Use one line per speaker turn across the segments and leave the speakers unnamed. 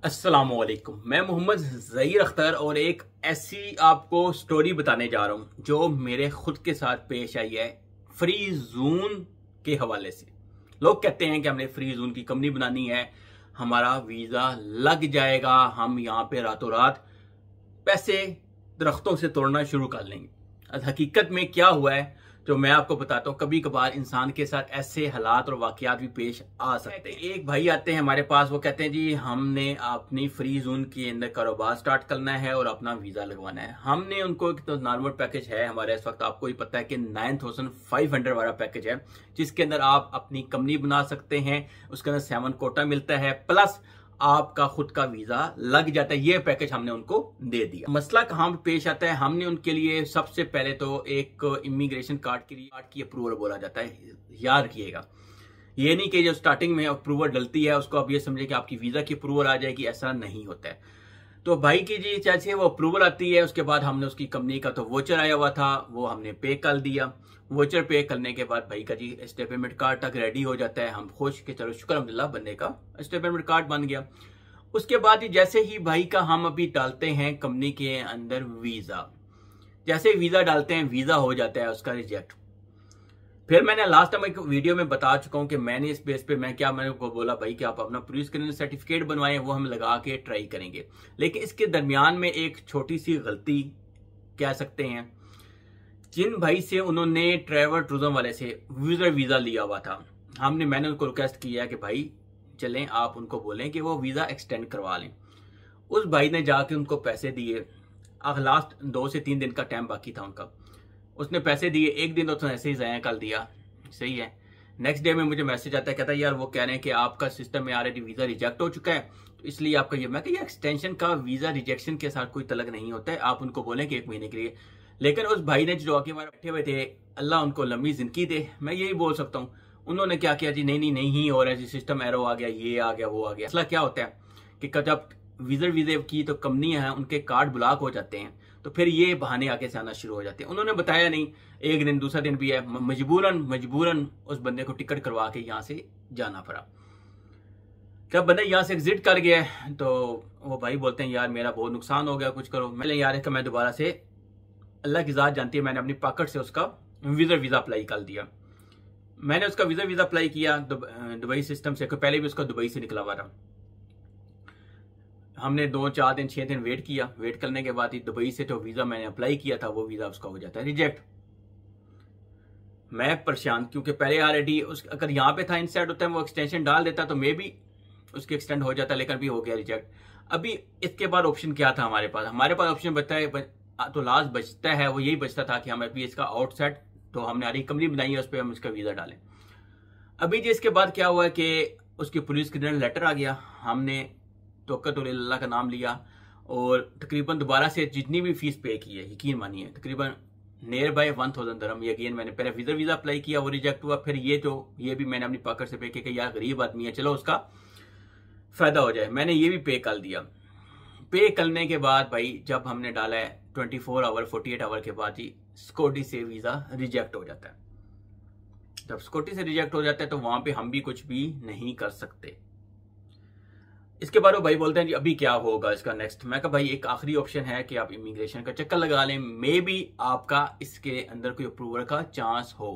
अस्सलामुअलैकुम। मैं मोहम्मद ज़हीर अख्तर और एक ऐसी आपको स्टोरी बताने जा रहा हूँ जो मेरे खुद के साथ पेश आई है फ्री जोन के हवाले से। लोग कहते हैं कि हमने फ्री जोन की कंपनी बनानी है, हमारा वीज़ा लग जाएगा, हम यहाँ पे रातों रात पैसे दरख्तों से तोड़ना शुरू कर लेंगे। हकीकत में क्या हुआ है जो मैं आपको बताता हूँ। कभी कभार इंसान के साथ ऐसे हालात और वाकयात भी पेश आ सकते हैं। एक भाई आते हैं हमारे पास, वो कहते हैं जी हमने अपनी फ्री जोन के अंदर कारोबार स्टार्ट करना है और अपना वीजा लगवाना है। हमने उनको एक तो नॉर्मल पैकेज है हमारे इस वक्त, आपको ही पता है कि 9500 वाला पैकेज है जिसके अंदर आप अपनी कंपनी बना सकते हैं, उसके अंदर 7 कोटा मिलता है, प्लस आपका खुद का वीजा लग जाता है। ये पैकेज हमने उनको दे दिया। मसला कहां पेश आता है, हमने उनके लिए सबसे पहले तो एक इमिग्रेशन कार्ड की अप्रूवल बोला जाता है। याद रखिएगा, ये नहीं कि जो स्टार्टिंग में अप्रूवल डलती है उसको आप ये समझे कि आपकी वीजा की अप्रूवल आ जाएगी, ऐसा नहीं होता है। तो भाई की जी जैसे वो अप्रूवल आती है उसके बाद हमने उसकी कंपनी का तो वोचर आया हुआ था, वो हमने पे कर दिया। वोचर पे करने के बाद भाई का जी स्टेटमेंट कार्ड तक रेडी हो जाता है। हम खुश कि चलो शुक्र अल्हम्दुलिल्लाह बनने का स्टेटमेंट कार्ड बन गया। उसके बाद जैसे ही भाई का हम अभी डालते हैं कंपनी के अंदर वीजा, जैसे वीजा डालते हैं वीजा हो जाता है उसका रिजेक्ट। फिर मैंने लास्ट टाइम एक वीडियो में बता चुका हूं कि मैंने इस बेस पे मैंने को बोला भाई कि आप अपना पुलिस क्लियरेंस सर्टिफिकेट बनवाएं, वो हम लगा के ट्राई करेंगे। लेकिन इसके दरमियान में एक छोटी सी गलती कह सकते हैं, जिन भाई से उन्होंने ट्रैवल टूरिज्म वाले से वीजा लिया हुआ था, मैंने उनको रिक्वेस्ट किया कि भाई चलें आप उनको बोलें कि वो वीजा एक्सटेंड करवा लें। उस भाई ने जाके उनको पैसे दिए। अब लास्ट 2 से 3 दिन का टाइम बाकी था उनका, उसने पैसे दिए। एक दिन तो उसने ऐसे ही ज़ाया कर दिया, सही है। नेक्स्ट डे में मुझे मैसेज आता है, कहता है यार वो कह रहे हैं कि आपका सिस्टम में ऑलरेडी वीज़ा रिजेक्ट हो चुका है, तो इसलिए आपका ये। मैं ये एक्सटेंशन का वीज़ा रिजेक्शन के साथ कोई तलक नहीं होता है, आप उनको बोलें कि 1 महीने के लिए। लेकिन उस भाई ने जो आके हमारे बैठे हुए थे, अल्लाह उनको लंबी जिंदगी दे, मैं यही बोल सकता हूँ, उन्होंने क्या किया जी, नहीं हो रहा है जी, सिस्टम एरो आ गया, ये आ गया, वो आ गया। मसला क्या होता है कि जब वीज़े की तो कंपनियां हैं उनके कार्ड ब्लॉक हो जाते हैं, तो फिर ये बहाने आगे से आना शुरू हो जाते हैं। उन्होंने बताया नहीं, एक दिन दूसरा दिन भी है, मजबूरन उस बंदे को टिकट करवा के यहाँ से जाना पड़ा। जब बंदा यहाँ से एग्जिट कर गया तो वो भाई बोलते हैं यार मेरा बहुत नुकसान हो गया, कुछ करो। मैंने यार इसका मैं दोबारा से, अल्लाह की ज़ात जानती है, मैंने अपनी पॉकेट से उसका वीज़ा अप्लाई कर दिया। मैंने उसका वीज़ा अप्लाई किया दुबई सिस्टम से, पहले भी उसका दुबई से निकला हुआ था। हमने 2, 4 दिन, 6 दिन वेट किया। वेट करने के बाद ही दुबई से जो वीज़ा मैंने अप्लाई किया था वो वीज़ा उसका हो जाता है रिजेक्ट। मैं परेशान, क्योंकि पहले ऑलरेडी अगर यहाँ पे था इनसाइड होता है वो एक्सटेंशन डाल देता तो मे भी उसकी एक्सटेंड हो जाता, लेकिन अभी हो गया रिजेक्ट। अभी इसके बाद ऑप्शन क्या था हमारे पास ऑप्शन बचता है, तो लास्ट बचता है वो यही बचता था कि हम अभी इसका आउटसेट, तो हमने हमारी कंपनी बनाई है उस पर हम इसका वीज़ा डालें। अभी जी इसके बाद क्या हुआ कि उसकी पुलिस क्लियरेंस लेटर आ गया। हमने तवक्कुल का नाम लिया और तकरीबन दोबारा से जितनी भी फीस पे की है, यकीन मानिए तकरीबन नियर बाय 1000 दरहम। ये अगेन मैंने पहले वीज़ा अप्लाई किया, वो रिजेक्ट हुआ। फिर ये भी मैंने अपनी पॉकेट से पे किया कि यार गरीब आदमी है, चलो उसका फ़ायदा हो जाए, मैंने ये भी पे कर दिया। पे करने के बाद भाई जब हमने डाला है 24 आवर 48 आवर के बाद ही सिक्योरिटी से वीज़ा रिजेक्ट हो जाता है। जब सिक्योरिटी से रिजेक्ट हो जाता है तो वहां पे हम भी कुछ भी नहीं कर सकते। इसके बाद वो भाई बोलते हैं जी अभी क्या होगा इसका नेक्स्ट। मैं कहा भाई एक आखिरी ऑप्शन है कि आप इमिग्रेशन का चक्कर लगा लें, मे बी आपका इसके अंदर कोई अप्रूवल का चांस हो।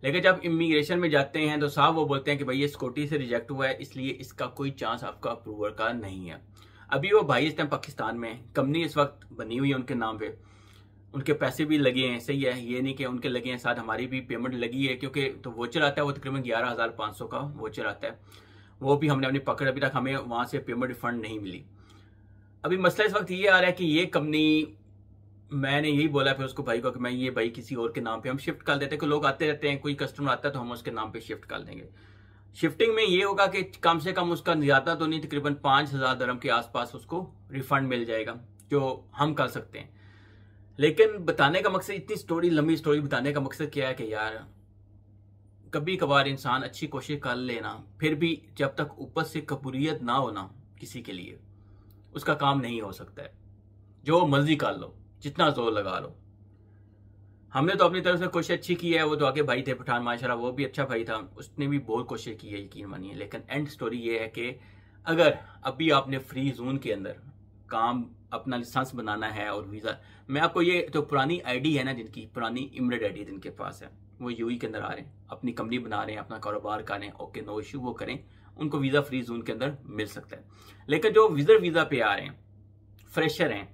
लेकिन जब इमिग्रेशन में जाते हैं तो साहब वो बोलते हैं कि भाई ये सिक्योरिटी से रिजेक्ट हुआ है, इसलिए इसका कोई चांस आपका अप्रूवल का नहीं है। अभी वो भाई इस टाइम पाकिस्तान में, कंपनी इस वक्त बनी हुई है उनके नाम पे, उनके पैसे भी लगे हैं, सही है, ये नहीं कि उनके लगे हैं, साथ हमारी भी पेमेंट लगी है, क्योंकि तो वोचर आता है वो तकरीबन 11,500 का वोचर आता है, वो भी हमने अपनी पकड़, अभी तक हमें वहाँ से पेमेंट रिफंड नहीं मिली। अभी मसला इस वक्त ये आ रहा है कि ये कंपनी, मैंने यही बोला फिर उसको भाई को कि मैं ये भाई किसी और के नाम पे हम शिफ्ट कर देते हैं, कि लोग आते रहते हैं, कोई कस्टमर आता है तो हम उसके नाम पे शिफ्ट कर देंगे। शिफ्टिंग में ये होगा कि कम से कम उसका ज़्यादा तो नहीं, तकरीबन 5000 दरहम के आसपास उसको रिफंड मिल जाएगा, जो हम कर सकते हैं। लेकिन बताने का मकसद, इतनी लंबी स्टोरी बताने का मकसद क्या है कि यार कभी कभार इंसान अच्छी कोशिश कर लेना, फिर भी जब तक ऊपर से कबूलियत ना होना किसी के लिए, उसका काम नहीं हो सकता है। जो मर्जी कर लो, जितना जोर लगा लो। हमने तो अपनी तरफ से कोशिश अच्छी की है। वो तो आगे भाई थे पठान माशाल्लाह, वो भी अच्छा भाई था, उसने भी बहुत कोशिश की है, यकीन मानिए। लेकिन एंड स्टोरी ये है कि अगर अभी आपने फ्री जोन के अंदर काम अपना लाइसेंस बनाना है और वीज़ा, मैं आपको ये जो पुरानी आईडी है ना, जिनकी पुरानी इमरेट आईडी जिनके पास है, वो यूएई के अंदर आ रहे हैं, अपनी कंपनी बना रहे हैं, अपना कारोबार कर रहे हैं, ओके नो इशू, वो करें, उनको वीज़ा फ्री जोन के अंदर मिल सकता है। लेकिन जो विजिटर वीज़ा पे आ रहे हैं, फ्रेशर हैं,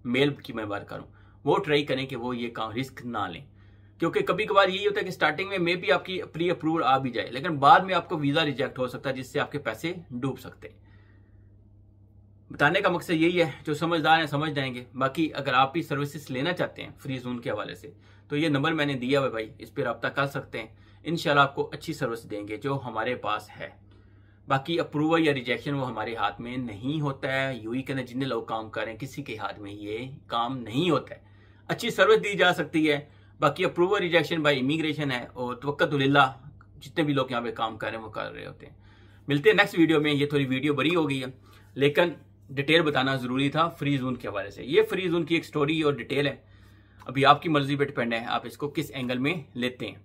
मेल की मैं बात करूँ, वो ट्राई करें कि वो ये काम रिस्क ना लें, क्योंकि कभी कभार यही होता है कि स्टार्टिंग में मे भी आपकी प्री अप्रूवल आ भी जाए, लेकिन बाद में आपको वीज़ा रिजेक्ट हो सकता है, जिससे आपके पैसे डूब सकते हैं। बताने का मकसद यही है, जो समझदार हैं समझ जाएंगे। बाकी अगर आप भी सर्विसेज लेना चाहते हैं फ्री जोन के हवाले से, तो ये नंबर मैंने दिया हुआ भाई, इस पर रब्ता कर सकते हैं। इंशाल्लाह आपको अच्छी सर्विस देंगे जो हमारे पास है। बाकी अप्रूवल या रिजेक्शन वो हमारे हाथ में नहीं होता है। यूएई के अंदर जितने लोग काम कर रहे हैं, किसी के हाथ में ये काम नहीं होता है। अच्छी सर्विस दी जा सकती है। बाकी अप्रूवल रिजेक्शन बाय इमिग्रेशन है, और तवक्कुलिल्लाह जितने भी लोग यहाँ पे काम कर रहे हैं वो कर रहे होते हैं। मिलते हैं नेक्स्ट वीडियो में। ये थोड़ी वीडियो बड़ी हो गई है, लेकिन डिटेल बताना जरूरी था फ्री जोन के हवाले से। ये फ्री जोन की एक स्टोरी और डिटेल है, अभी आपकी मर्जी पे डिपेंड है आप इसको किस एंगल में लेते हैं।